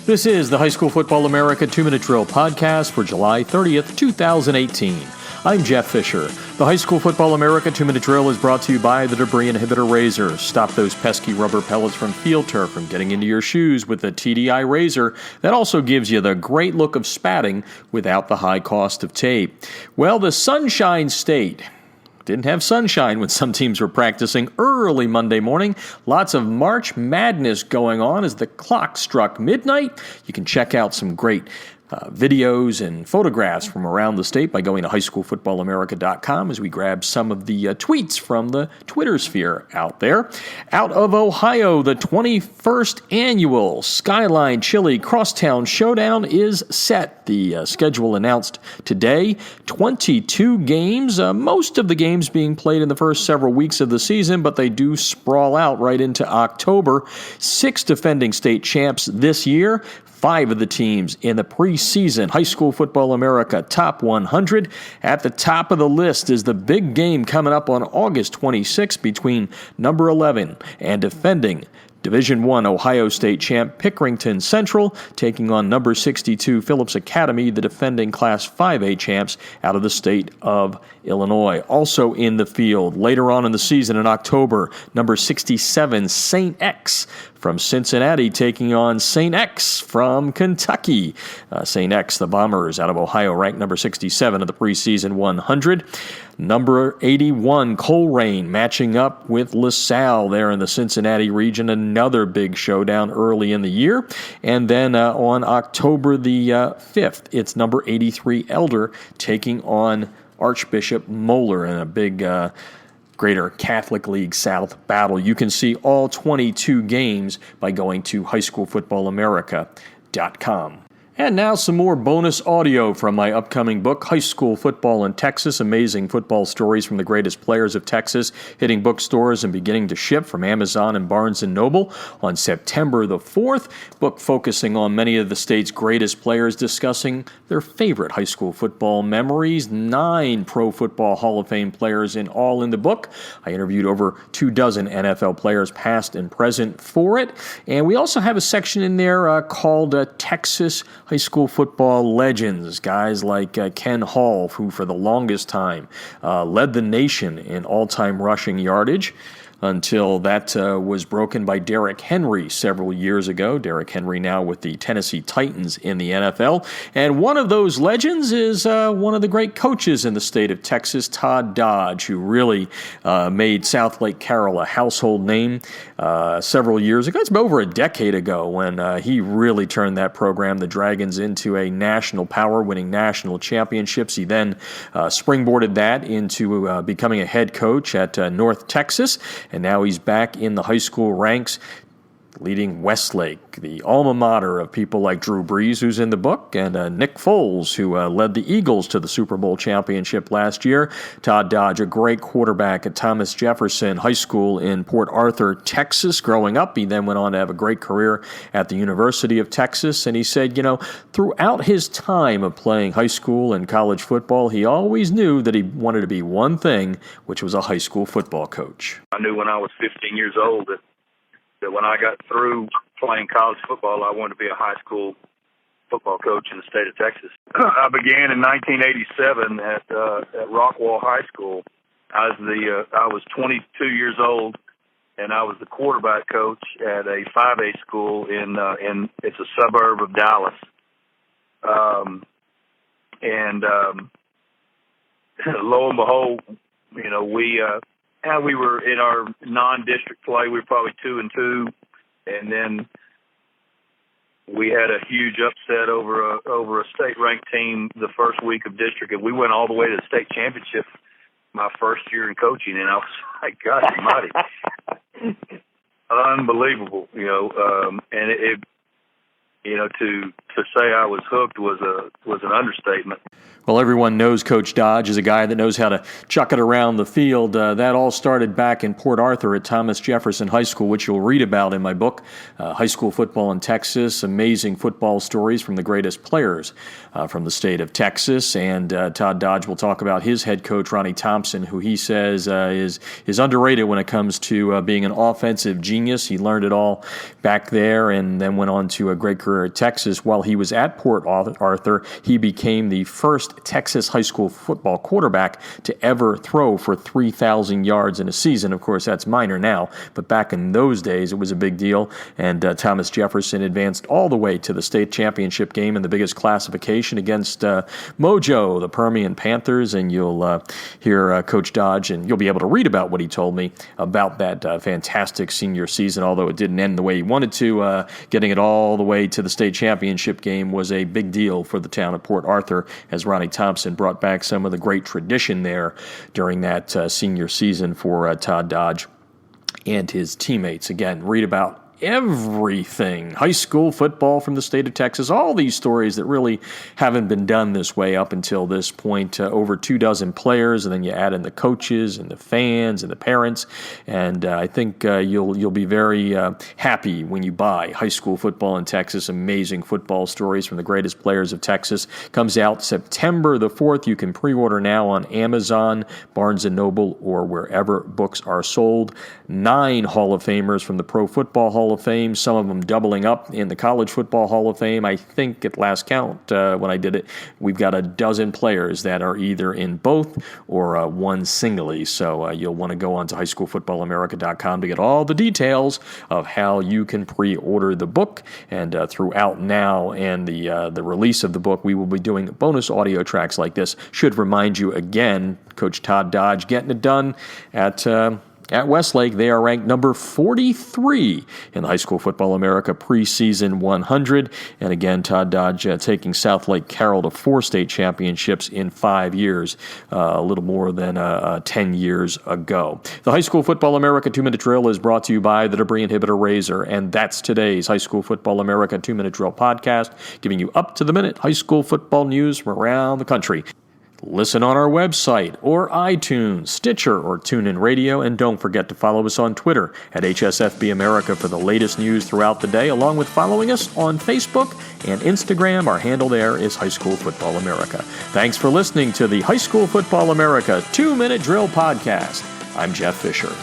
This is the High School Football America 2-Minute Drill podcast for July 30th, 2018. I'm Jeff Fisher. The High School Football America 2-Minute Drill is brought to you by the Debris Inhibitor Razor. Stop those pesky rubber pellets from field turf from getting into your shoes with the TDI razor. That also gives you the great look of spatting without the high cost of tape. Well, the Sunshine State didn't have sunshine when some teams were practicing early Monday morning. Lots of March Madness going on as the clock struck midnight. You can check out some great videos and photographs from around the state by going to highschoolfootballamerica.com as we grab some of the tweets from the Twitter sphere out there. Out of Ohio, the 21st annual Skyline Chili Crosstown Showdown is set. The schedule announced today. 22 games, most of the games being played in the first several weeks of the season, but they do sprawl out right into October. 6 defending state champs this year. 5 of the teams in the preseason High School Football America Top 100. At the top of the list is the big game coming up on August 26th between number 11 and defending Division I Ohio State champ Pickerington Central taking on number 62 Phillips Academy, the defending Class 5A champs out of the state of Illinois. Also in the field later on in the season in October, number 67 St. X from Cincinnati taking on St. X from Kentucky. St. X, the Bombers out of Ohio, ranked number 67 of the preseason 100. Number 81, Coleraine, matching up with LaSalle there in the Cincinnati region. Another big showdown early in the year. And then on October the 5th, it's number 83, Elder, taking on Archbishop Moeller in a big Greater Catholic League South battle. You can see all 22 games by going to highschoolfootballamerica.com. And now some more bonus audio from my upcoming book, High School Football in Texas, Amazing Football Stories from the Greatest Players of Texas, hitting bookstores and beginning to ship from Amazon and Barnes & Noble on September the 4th. Book focusing on many of the state's greatest players, discussing their favorite high school football memories. 9 Pro Football Hall of Fame players in all in the book. I interviewed over 24 NFL players, past and present, for it. And we also have a section in there called Texas High School Football Legends, guys like Ken Hall, who for the longest time led the nation in all-time rushing yardage until that was broken by Derrick Henry several years ago. Derrick Henry now with the Tennessee Titans in the NFL. And one of those legends is one of the great coaches in the state of Texas, Todd Dodge, who really made South Lake Carroll a household name several years ago. It's over a decade ago when he really turned that program, the Dragons, into a national power, winning national championships. He then springboarded that into becoming a head coach at North Texas. And now he's back in the high school ranks, leading Westlake, the alma mater of people like Drew Brees, who's in the book, and Nick Foles, who led the Eagles to the Super Bowl championship last year. Todd Dodge, a great quarterback at Thomas Jefferson High School in Port Arthur, Texas, growing up. He then went on to have a great career at the University of Texas. And he said, throughout his time of playing high school and college football, he always knew that he wanted to be one thing, which was a high school football coach. I knew when I was 15 years old that when I got through playing college football, I wanted to be a high school football coach in the state of Texas. I began in 1987 at Rockwall High School. I was 22 years old, and I was the quarterback coach at a 5A school in it's a suburb of Dallas. Lo and behold, we were in our non-district play. We were probably 2-2, and then we had a huge upset over a state-ranked team the first week of district, and we went all the way to the state championship my first year in coaching. And I was like, God almighty, unbelievable, and it to to say I was hooked was an understatement. Well, everyone knows Coach Dodge is a guy that knows how to chuck it around the field. That all started back in Port Arthur at Thomas Jefferson High School, which you'll read about in my book, High School Football in Texas, Amazing Football Stories from the Greatest Players from the state of Texas. And Todd Dodge will talk about his head coach, Ronnie Thompson, who he says is underrated when it comes to being an offensive genius. He learned it all back there and then went on to a great career at Texas. While he was at Port Arthur, he became the first Texas high school football quarterback to ever throw for 3,000 yards in a season. Of course, that's minor now, but back in those days, it was a big deal. And Thomas Jefferson advanced all the way to the state championship game in the biggest classification against Mojo, the Permian Panthers. And you'll hear Coach Dodge, and you'll be able to read about what he told me about that fantastic senior season, although it didn't end the way he wanted to. Getting it all the way to the state championship game was a big deal for the town of Port Arthur, as Ronnie Thompson brought back some of the great tradition there during that senior season for Todd Dodge and his teammates. Again, read about everything high school football from the state of Texas, all these stories that really haven't been done this way up until this point. Over 24 players, and then you add in the coaches and the fans and the parents, and I think you'll be very happy when you buy High School Football in Texas, Amazing Football Stories from the Greatest Players of Texas. Comes out September the 4th. You can pre-order now on Amazon, Barnes & Noble, or wherever books are sold. 9 Hall of Famers from the Pro Football Hall of Fame, some of them doubling up in the College Football Hall of Fame. I think at last count, when I did it, we've got a dozen players that are either in both or one singly. So you'll want to go on to highschoolfootballamerica.com to get all the details of how you can pre-order the book. And throughout now and the release of the book, we will be doing bonus audio tracks like this. Should remind you again, Coach Todd Dodge getting it done at Westlake. They are ranked number 43 in the High School Football America preseason 100. And again, Todd Dodge taking South Lake Carroll to 4 state championships in 5 years, a little more than 10 years ago. The High School Football America 2-Minute Drill is brought to you by the Debris Inhibitor Razor, and that's today's High School Football America 2-Minute Drill podcast, giving you up-to-the-minute high school football news from around the country. Listen on our website or iTunes, Stitcher, or TuneIn Radio, and don't forget to follow us on Twitter at HSFB America for the latest news throughout the day, along with following us on Facebook and Instagram. Our handle there is High School Football America. Thanks for listening to the High School Football America 2-Minute Drill Podcast. I'm Jeff Fisher.